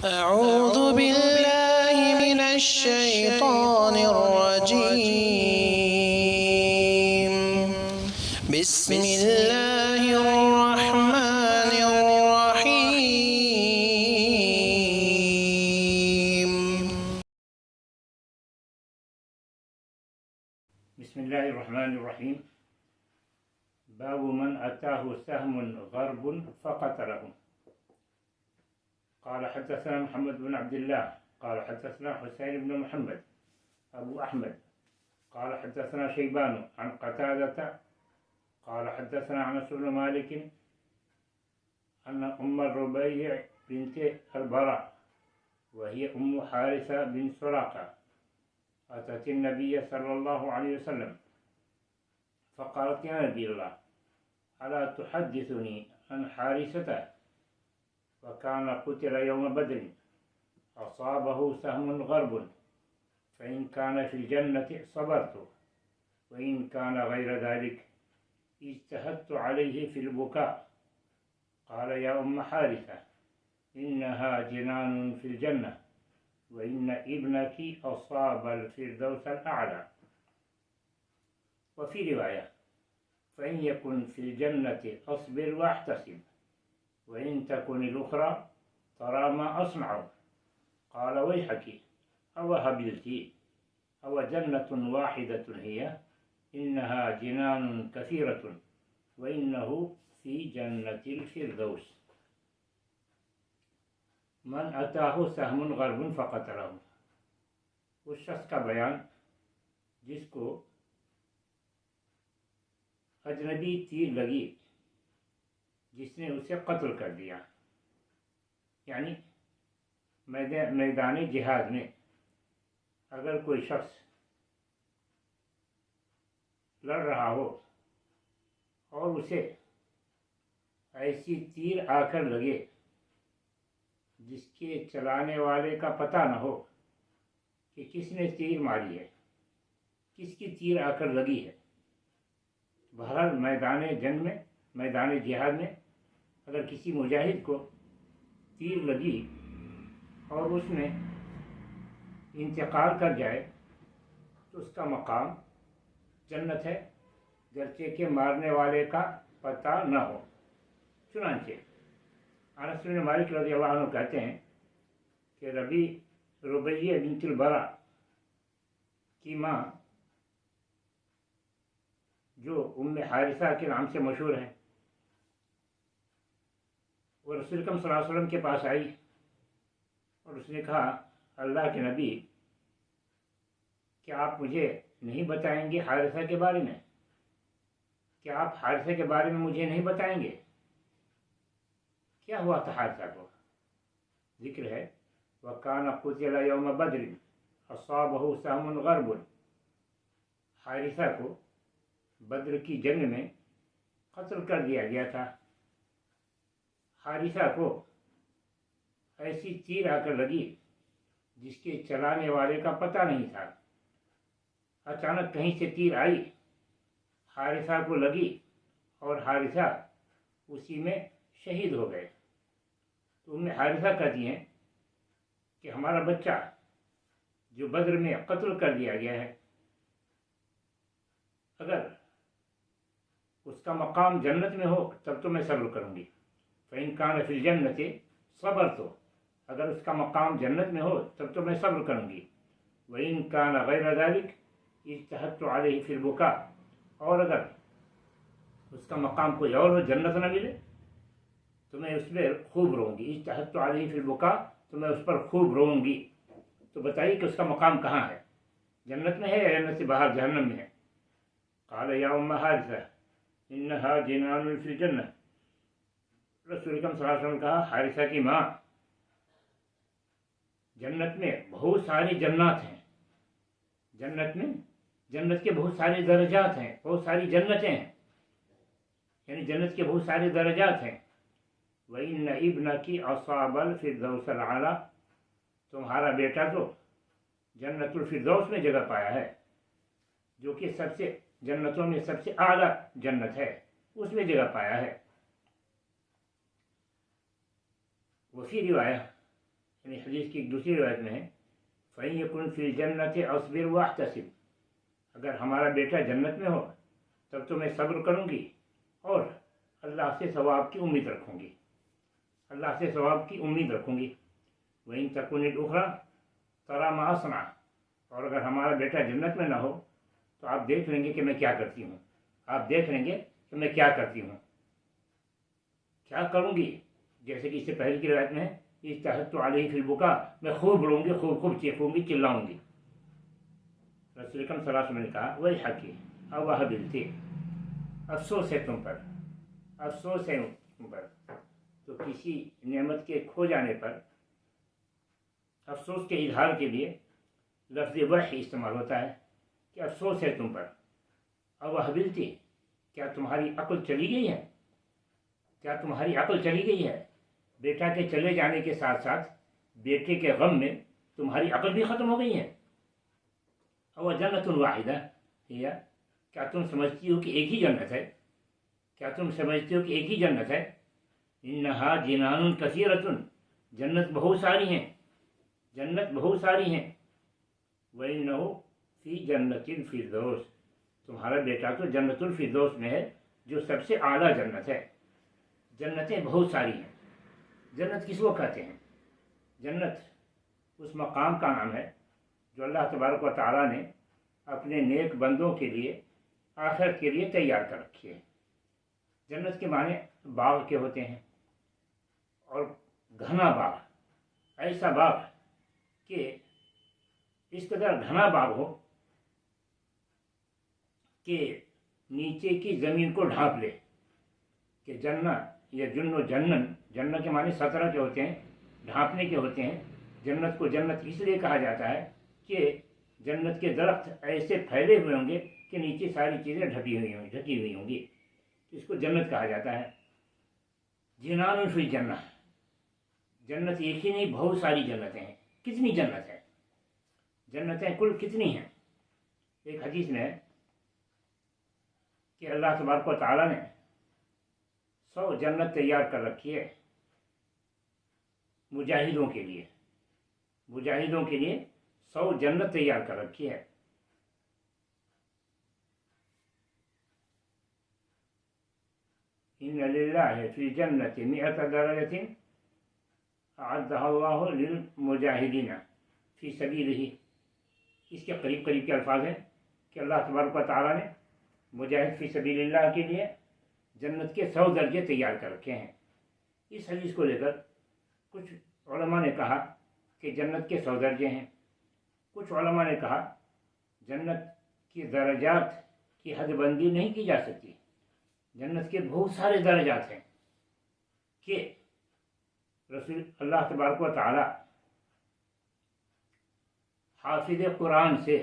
أعوذ بالله من الشيطان الرجيم بسم الله الرحمن الرحيم بسم الله الرحمن الرحيم. باب من أتاه سهم غرب فقتله. قال حدثنا محمد بن عبد الله قال حدثنا حسين بن محمد أبو أحمد قال حدثنا شيبان عن قتادة قال حدثنا أنس بن مالك أن أم الربيع بنت البراء وهي أم حارثة بن سراقة أتت النبي صلى الله عليه وسلم فقالت: يا نبي الله، ألا تحدثني عن حارثة وكان قتل يوم بدر أصابه سهم غرب، فإن كان في الجنة صبرت، وإن كان غير ذلك اجتهدت عليه في البكاء. قال: يا أم حارثة، إنها جنان في الجنة، وإن ابنك أصاب الفردوس الأعلى. وفي رواية: فإن يكن في الجنة أصبر واحتسب، وإن تكن الأخرى ترى ما أصنع. قال: ويحك، أو هبلت، أو جنة واحدة هي؟ إنها جنان كثيرة، وإنه في جنة الفردوس. من اتاہ سہم غرب فقتلہ، اس شخص کا بیان جس کو اجنبی تیر لگی، جس نے اسے قتل کر دیا. یعنی میدان جہاد میں اگر کوئی شخص لڑ رہا ہو اور اسے ایسی تیر آ کر لگے جس کے چلانے والے کا پتہ نہ ہو کہ کس نے تیر ماری ہے، کس کی تیر آ کر لگی ہے. بہرحال میدان جنگ میں، میدان جہاد میں اگر کسی مجاہد کو تیر لگی اور اس میں انتقال کر جائے تو اس کا مقام جنت ہے، گرچہ کہ مارنے والے کا پتہ نہ ہو. چنانچہ انس بن مالک رضی اللہ عنہ کہتے ہیں کہ ربیع بنت البراء کی ماں، جو ام حارثہ کے نام سے مشہور ہے، وہ رسول اکرم صلی اللہ علیہ وسلم کے پاس آئی اور اس نے کہا: اللہ کے نبی، کیا آپ مجھے نہیں بتائیں گے حارثہ کے بارے میں؟ کیا آپ حارثہ کے بارے میں مجھے نہیں بتائیں گے؟ کیا ہوا تھا حارثہ کو؟ ذکر ہے: وَكَانَ قُتِلَ يَوْمَ بَدْرٍ أَصَابَهُ سَهْمٌ غَرْبٌ. حارثہ کو بدر کی جنگ میں قتل کر دیا گیا تھا. حارثہ کو ایسی تیر آ کر لگی جس کے چلانے والے کا پتہ نہیں تھا. اچانک کہیں سے تیر آئی، حارثہ کو لگی اور حارثہ اسی میں شہید ہو گئے. تو ام حارثہ کہتی ہیں کہ ہمارا بچہ جو بدر میں قتل کر دیا گیا ہے، اگر اس کا مقام جنت میں ہو تب تو میں صبر کروں گی. فَإِن كَانَ فِي الْجَنَّةِ صَبَرْتُ، اگر اس کا مقام جنت میں ہو تب تو میں صبر کروں گی. وَإِن كَانَ غَيْرَ ذَلِكَ اجْتَهَدتُّ عَلَيْهِ فِي الْبُكَاءِ، اور اگر اس کا مقام کوئی اور ہو، جنت نہ ملے، تو میں اس میں خوب رہوں گی. اجتہدت علیہ فی البکا، تو میں اس پر خوب رہوں گی. تو بتائیے کہ اس کا مقام کہاں ہے؟ جنت میں ہے یا جنت سے باہر جہنم میں ہے؟ قال یا ام حارثہ انہا جنان فی الجنہ. رسول اکرم صلی اللہ علیہ وسلم نے کہا: حارثہ کی ماں، جنت میں بہت ساری جنات ہیں. جنت میں، جنت کے بہت سارے درجات ہیں، بہت ساری جنتیں ہیں، یعنی جنت کے بہت سارے درجات ہیں. وَإِنَّ ابْنَكِ أَصَابَ الْفِرْدَوْسَ الْأَعْلَىٰ، تمہارا بیٹا تو جنت الفردوس میں جگہ پایا ہے، جو کہ سب سے جنتوں میں سب سے اعلیٰ جنت ہے، اس میں جگہ پایا ہے. وفی روایہ، یعنی حدیث کی ایک دوسری روایت میں ہے فَإِن يَكُنْ فِي الْجَنَّةِ أَصْبِرْ وَأَحْتَسِبْ، اگر ہمارا بیٹا جنت میں ہو تب تو میں صبر کروں گی اور اللہ سے ثواب کی امید رکھوں گی، اللہ سے ثواب کی امید رکھوں گی۔ وَإِن تَكُنِ الْأُخْرَى تَرَى مَا أَصْنَعُ، اور اگر ہمارا بیٹا جنت میں نہ ہو تو آپ دیکھ لیں گے کہ میں کیا کرتی ہوں، آپ دیکھ لیں گے کہ میں کیا کرتی ہوں، کیا کروں گی۔ جیسے کہ اس سے پہلے کی روایت میں ہے اجتہدت علیہ فی البکا، میں خوب روؤں گی، خوب چیخوں گی، چلاؤں گی۔ رسول اکرم صلی اللہ علیہ وسلم نے کہا ویحکی اوہبلتی، افسوس ہے تم پر، افسوس ہے تم پر۔ تو کسی نعمت کے کھو جانے پر افسوس کے اظہار کے لیے لفظ وحی استعمال ہوتا ہے کہ افسوس ہے تم پر۔ اوہبلتی، کیا تمہاری عقل چلی گئی ہے، کیا تمہاری عقل چلی گئی ہے؟ بیٹا کے چلے جانے کے ساتھ ساتھ بیٹے کے غم میں تمہاری عقل بھی ختم ہو گئی ہے۔ او جنت واحدہ ہی، کیا تم سمجھتی ہو کہ ایک ہی جنت ہے، کیا تم سمجھتے ہو کہ ایک ہی جنت ہے؟ انہا جنان کثیرۃ، جنت بہت ساری ہیں، جنت بہت ساری ہیں۔ وَإِنَّهُ فِي جَنَّةِ الْفِرْدَوْسِ، تمہارا بیٹا تو جنت الفردوس میں ہے جو سب سے اعلیٰ جنت ہے۔ جنتیں بہت ساری ہیں۔ جنت کس کو کہتے ہیں؟ جنت اس مقام کا نام ہے جو اللہ تبارک و تعالیٰ نے اپنے نیک بندوں کے لیے آخرت کے لیے تیار کر رکھی ہے۔ جنت کے معنی باغ کے ہوتے ہیں، اور گھنا باغ، ایسا باغ کہ اس قدر گھنا باغ ہو کہ نیچے کی زمین کو ڈھانپ لے۔ کہ جنت یا جن و جنن، جنت کے معنی 17 کے ہوتے ہیں، ڈھانپنے کے ہوتے ہیں۔ جنت کو جنت اس لیے کہا جاتا ہے کہ جنت کے درخت ایسے پھیلے ہوئے ہوں گے کہ نیچے ساری چیزیں ڈھکی ہوئی ہوں گی، اس کو جنت کہا جاتا ہے۔ جنان فی الجنہ، جنت ایک ہی نہیں، بہت ساری جنتیں ہیں۔ کتنی جنت ہے؟ جنتیں کل کتنی ہیں؟ ایک حدیث میں ہے کہ اللہ تبارک و تعالیٰ نے 100 جنت تیار کر رکھی ہے مجاہدوں کے لیے، مجاہدوں کے لیے 100 جنت تیار کر رکھی ہے۔ ان للہ فی الجنۃ 100 درجۃ اعدها اللہ للمجاہدین فی سبیلہ، اس کے قریب قریب کے الفاظ ہیں کہ اللہ تبارک و تعالیٰ نے مجاہد فی سبیل اللہ کے لیے جنت کے 100 درجے تیار کر رکھے ہیں۔ اس حدیث کو لے کر کچھ علماء نے کہا کہ جنت کے 100 درجے ہیں، کچھ علماء نے کہا جنت کی درجات کی حد بندی نہیں کی جا سکتی، جنت کے بہت سارے درجات ہیں کہ رسول اللہ تبارک و تعالی حافظ قرآن سے،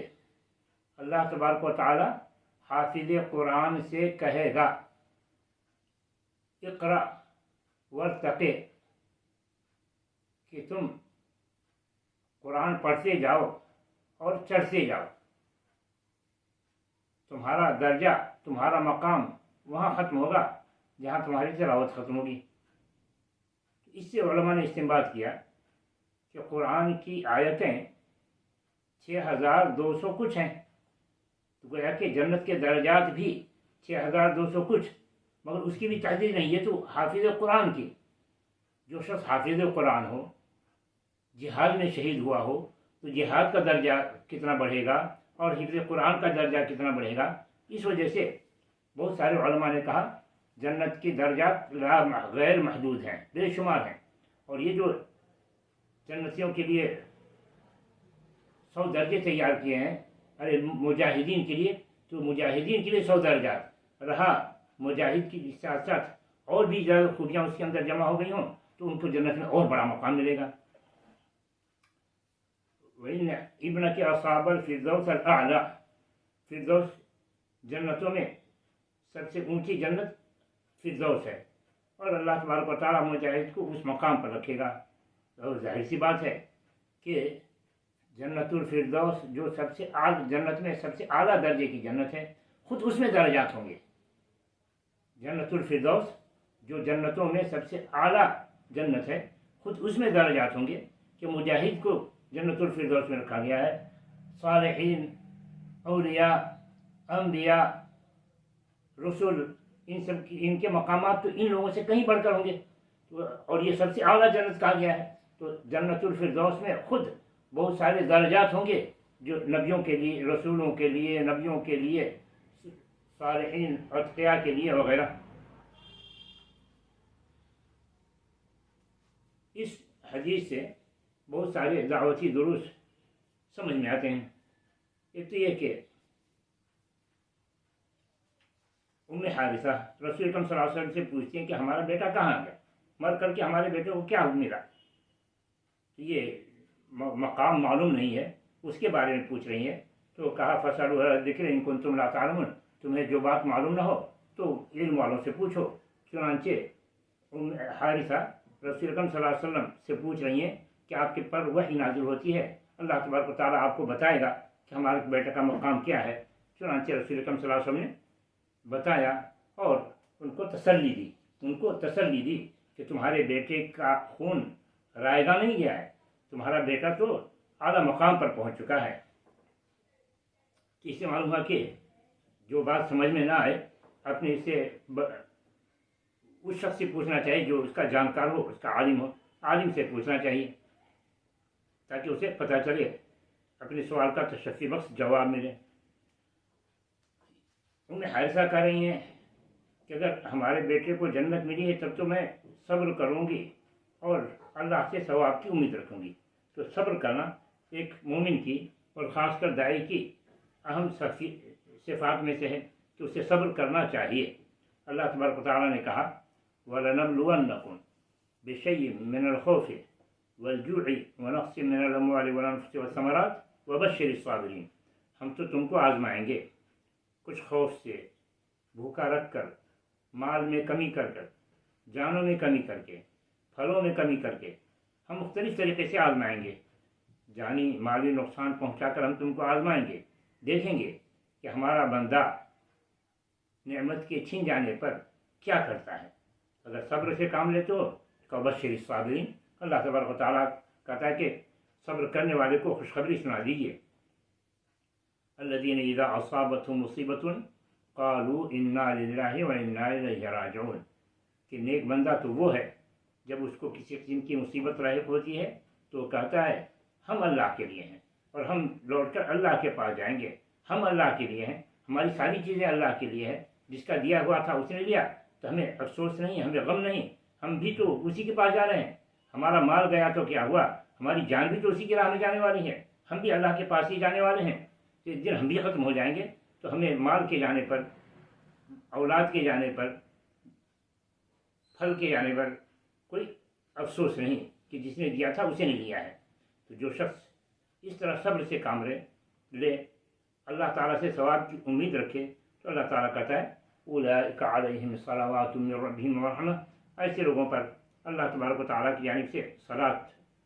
اللہ تبارک و تعالی حافظ قرآن سے کہے گا اقرأ وارتقِ، کہ تم قرآن پڑھتے جاؤ اور چڑھتے جاؤ، تمہارا درجہ، تمہارا مقام وہاں ختم ہوگا جہاں تمہاری تلاوت ختم ہوگی۔ اس سے علماء نے استنباط کیا کہ قرآن کی آیتیں 6200 کچھ ہیں، تو گویا کہ جنت کے درجات بھی 6200 کچھ، مگر اس کی بھی تعداد نہیں ہے۔ تو حافظ قرآن کی، جو شخص حافظ قرآن ہو، جہاد میں شہید ہوا ہو، تو جہاد کا درجہ کتنا بڑھے گا اور حفظ قرآن کا درجہ کتنا بڑھے گا۔ اس وجہ سے بہت سارے علماء نے کہا جنت کی درجات غیر محدود ہیں، بے شمار ہیں، اور یہ جو جنتیوں کے لیے 100 درجے تیار کیے ہیں مجاہدین کے لیے، تو مجاہدین کے لیے 100 درجات رہا، مجاہد کی ساتھ ساتھ اور بھی زیادہ خوبیاں اس کے اندر جمع ہو گئی ہوں تو ان کو جنت میں اور بڑا مقام ملے گا۔ وَإِنَّ ابْنَكَ أَصْحَابَ الْفِرْدَوْسِ الْأَعْلَىٰ، فردوس جنتوں میں سب سے اونچی جنت فردوس ہے، اور اللہ تبارک و تعالیٰ مجاہد کو اس مقام پر رکھے گا۔ اور ظاہر سی بات ہے کہ جنت الفردوس جو سب سے جنت میں سب سے اعلیٰ درجے کی جنت ہے، خود اس میں درجات ہوں گے۔ جنت الفردوس جو جنتوں میں سب سے اعلیٰ جنت ہے، خود اس میں درجات ہوں گے، کہ مجاہد کو جنت الفردوس میں رکھا گیا ہے۔ صالحین، اولیاء، انبیاء، رسول، ان کے مقامات تو ان لوگوں سے کہیں بڑھ کر ہوں گے، اور یہ سب سے اعلیٰ جنت کہا گیا ہے۔ تو جنت الفردوس میں خود بہت سارے درجات ہوں گے جو نبیوں کے لیے، رسولوں کے لیے، نبیوں کے لیے، صالحین، اتقیاء کے لیے وغیرہ۔ اس حدیث سے بہت سارے دعوتی دروس سمجھ میں آتے ہیں۔ ایک تو یہ کہ ام حارثہ رسول اکرم صلی اللہ علیہ وسلم سے پوچھتی ہیں کہ ہمارا بیٹا کہاں گیا، مر کر کے ہمارے بیٹے کو کیا ملا؟ یہ مقام معلوم نہیں ہے، اس کے بارے میں پوچھ رہی ہیں۔ تو کہا فَاسْأَلُوا أَهْلَ الذِّكْرِ إِن كُنتُمْ لَا تَعْلَمُونَ، تمہیں جو بات معلوم نہ ہو تو علم والوں سے پوچھو۔ چنانچہ ام حارثہ رسول اکرم صلی اللہ علیہ وسلم سے پوچھ رہی ہیں کہ آپ کے پر وحی نازل ہوتی ہے، اللہ تبارک و تعالیٰ آپ کو بتائے گا کہ ہمارے بیٹے کا مقام کیا ہے۔ چنانچہ رسول اکرم صلی اللہ علیہ وسلم نے بتایا اور ان کو تسلی دی کہ تمہارے بیٹے کا خون رائے گاہ نہیں گیا ہے، تمہارا بیٹا تو اعلیٰ مقام پر پہنچ چکا ہے۔ اس سے معلوم ہوا کہ جو بات سمجھ میں نہ آئے اپنے سے اس شخص سے پوچھنا چاہیے جو اس کا جانکار ہو، اس کا عالم ہو، عالم سے پوچھنا چاہیے تاکہ اسے پتہ چلے، اپنے سوال کا تشفی بخش جواب ملے۔ ام حارثہ کہہ رہی ہیں کہ اگر ہمارے بیٹے کو جنت ملی ہے تب تو میں صبر کروں گی اور اللہ سے ثواب کی امید رکھوں گی۔ تو صبر کرنا ایک مومن کی اور خاص کر داعی کی اہم صفات میں سے ہے کہ اسے صبر کرنا چاہیے۔ اللہ تبارک و تعالیٰ نے کہا وَلَنَبْلُوَنَّكُمْ بِشَيْءٍ مِّنَ الْخَوْفِ وَالْجُوعِ وَنَقْصٍ مِّنَ الْأَمْوَالِ وَالْأَنفُسِ وَالثَّمَرَاتِ وَبَشِّرِ الصَّابِرِينَ، ہم تو تم کو آزمائیں گے، کچھ خوف سے بھوکا رکھ کر، مال میں کمی کر کر، جانوں میں کمی کر کے، پھلوں میں کمی کر کے، ہم مختلف طریقے سے آزمائیں گے، جانی مالی نقصان پہنچا کر ہم تم کو آزمائیں گے، دیکھیں گے کہ ہمارا بندہ نعمت کے چھن جانے پر کیا کرتا ہے۔ اگر صبر سے کام لیتے ہو تو بشر الصابرین، اللہ تبارک و تعالیٰ کہتا ہے کہ صبر کرنے والے کو خوشخبری سنا دیجیے۔ الذین اذا اصابتهم مصیبۃ قالوا انا للہ وانا الیہ راجعون، کہ نیک بندہ تو وہ ہے جب اس کو کسی قسم کی مصیبت لاحق ہوتی ہے تو کہتا ہے ہم اللہ کے لیے ہیں اور ہم لوٹ کر اللہ کے پاس جائیں گے، ہم اللہ کے لیے ہیں، ہماری ساری چیزیں اللہ کے لیے ہیں، جس کا دیا ہوا تھا اس نے لیا تو ہمیں افسوس نہیں، ہمیں غم نہیں، ہم بھی تو اسی کے پاس جا رہے ہیں، ہمارا مال گیا تو کیا ہوا، ہماری جان بھی تو اسی کی راہ میں جانے والی ہے، ہم بھی اللہ کے پاس ہی جانے والے ہیں۔ جس دن ہم بھی ختم ہو جائیں گے تو ہمیں مال کے جانے پر، اولاد کے جانے پر، پھل کے جانے پر کوئی افسوس نہیں کہ جس نے دیا تھا اسے نہیں لیا ہے۔ تو جو شخص اس طرح صبر سے کام لے، اللہ تعالیٰ سے ثواب کی امید رکھے، تو اللہ تعالیٰ کہتا ہے اولئک علیہم صلوات من ربہم ورحمہ، ایسے لوگوں پر اللہ تبارک و تعالیٰ کی جانب سے صلاۃ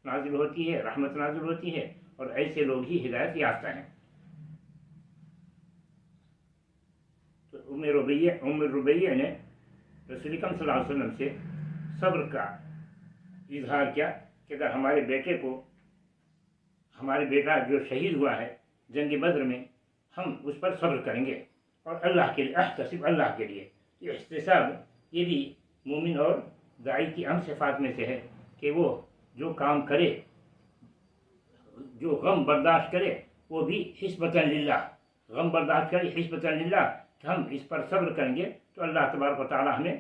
نازل ہوتی ہے، رحمت نازل ہوتی ہے، اور ایسے لوگ ہی ہدایت یافتہ ہیں۔ تو ام ربیہ نے رسول اکرم صلی اللہ علیہ وسلم سے صبر کا اظہار کیا کہ اگر ہمارے بیٹا جو شہید ہوا ہے جنگ بدر میں، ہم اس پر صبر کریں گے اور اللہ کے لیے، احتسب اللہ کے لیے۔ یہ احتساب یہ بھی مومن اور داعی کی اہم صفات میں سے ہے کہ وہ جو کام کرے، جو غم برداشت کرے، وہ بھی حسبۃ للہ، غم برداشت کرے حسبۃ للہ، کہ ہم اس پر صبر کریں گے تو اللہ تبارک و تعالیٰ ہمیں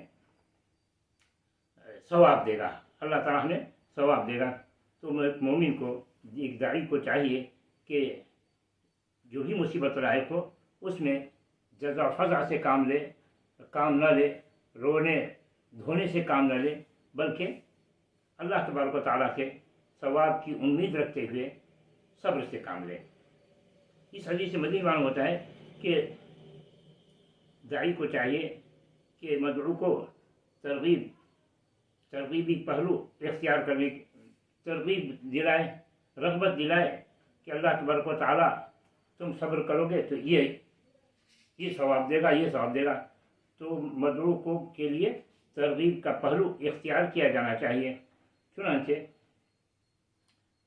ثواب دے گا، اللہ تعالیٰ ہمیں ثواب دے گا۔ تو ایک مومن کو، ایک داعی کو چاہیے کہ جو بھی مصیبت لاحق ہو اس میں جزع و فزع سے کام نہ لے، رونے دھونے سے کام نہ لے، بلکہ اللہ تبارک و تعالیٰ سے ثواب کی امید رکھتے ہوئے صبر سے کام لے۔ اس حدیث سے مزید معلوم ہوتا ہے کہ داعی کو چاہیے کہ مدعو کو ترغیبی پہلو اختیار کرنے کی ترغیب دلائے، رغبت دلائے کہ اللہ تبارک و تعالیٰ تم صبر کرو گے تو یہ ثواب دے گا، یہ ثواب دے گا۔ تو مدعو کو کے لیے ترغیب کا پہلو اختیار کیا جانا چاہیے۔ چنانچہ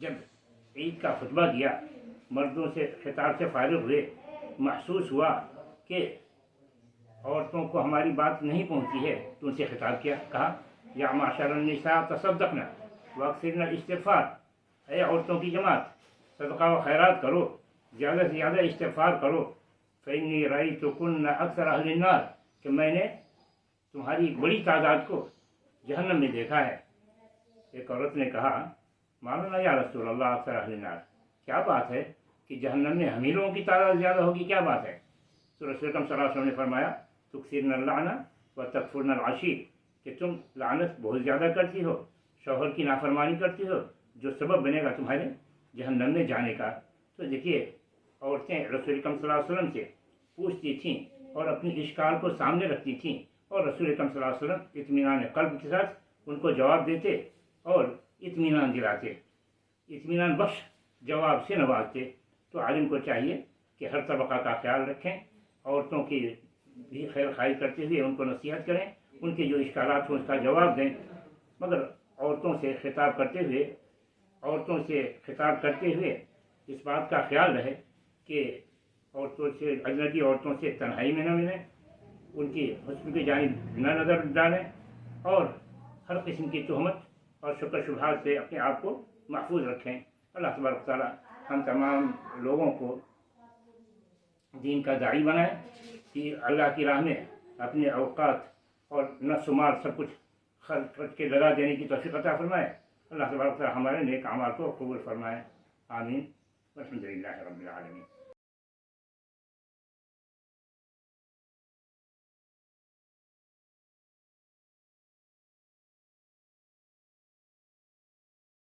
جب عید کا خطبہ دیا، مردوں سے خطاب سے فارغ ہوئے، محسوس ہوا کہ عورتوں کو ہماری بات نہیں پہنچی ہے تو ان سے خطاب کیا، کہا یا معاشر النساء تصدقنا واکثرن الاستغفار، اے عورتوں کی جماعت صدقہ و خیرات کرو، زیادہ سے زیادہ استغفار کرو، فإنی رأیتکن اکثر اہل النار، کہ میں نے تمہاری ایک بڑی تعداد کو جہنم میں دیکھا ہے۔ ایک عورت نے کہا معلوم یا رسول اللہ اکثر اہل النار، کیا بات ہے کہ جہنم میں ہم ہی لوگوں کی تعداد زیادہ ہوگی، کیا بات ہے؟ تو رسول اکرم صلی اللہ علیہ وسلم نے فرمایا تکثرن اللعنہ وتکفرن العشیر، کہ تم لعنت بہت زیادہ کرتی ہو، شوہر کی نافرمانی کرتی ہو، جو سبب بنے گا تمہارے جہنم میں جانے کا۔ تو دیکھیے عورتیں رسول اکرم صلی اللہ علیہ وسلم سے پوچھتی تھیں اور اپنی اشکال کو سامنے رکھتی تھیں، اور رسول اکرم صلی اللہ علیہ وسلم اطمینان قلب کے ساتھ ان کو جواب دیتے اور اطمینان دلاتے، اطمینان بخش جواب سے نوازتے۔ تو عالم کو چاہیے کہ ہر طبقہ کا خیال رکھیں، عورتوں کی بھی خیر خواہی کرتے ہوئے ان کو نصیحت کریں، ان کے جو اشکالات ہوں اس کا جواب دیں، مگر عورتوں سے خطاب کرتے ہوئے اس بات کا خیال رہے کہ عورتوں سے، اجنبی عورتوں سے تنہائی میں نہ ملیں، ان کی حسن کی جانب نہ نظر ڈالیں، اور ہر قسم کی تہمت اور شکر شبہات سے اپنے آپ کو محفوظ رکھیں۔ اللہ تبارک تعالیٰ ہم تمام لوگوں کو دین کا داعی بنائے، کہ اللہ کی راہ میں اپنے اوقات اور نفس و مال سب کچھ خرچ کر کے لگا دینے کی توفیق عطا فرمائے۔ اللہ تبارک تعالیٰ ہمارے نیک اعمال کو قبول فرمائے، آمین، والحمد للہ رب العالمین۔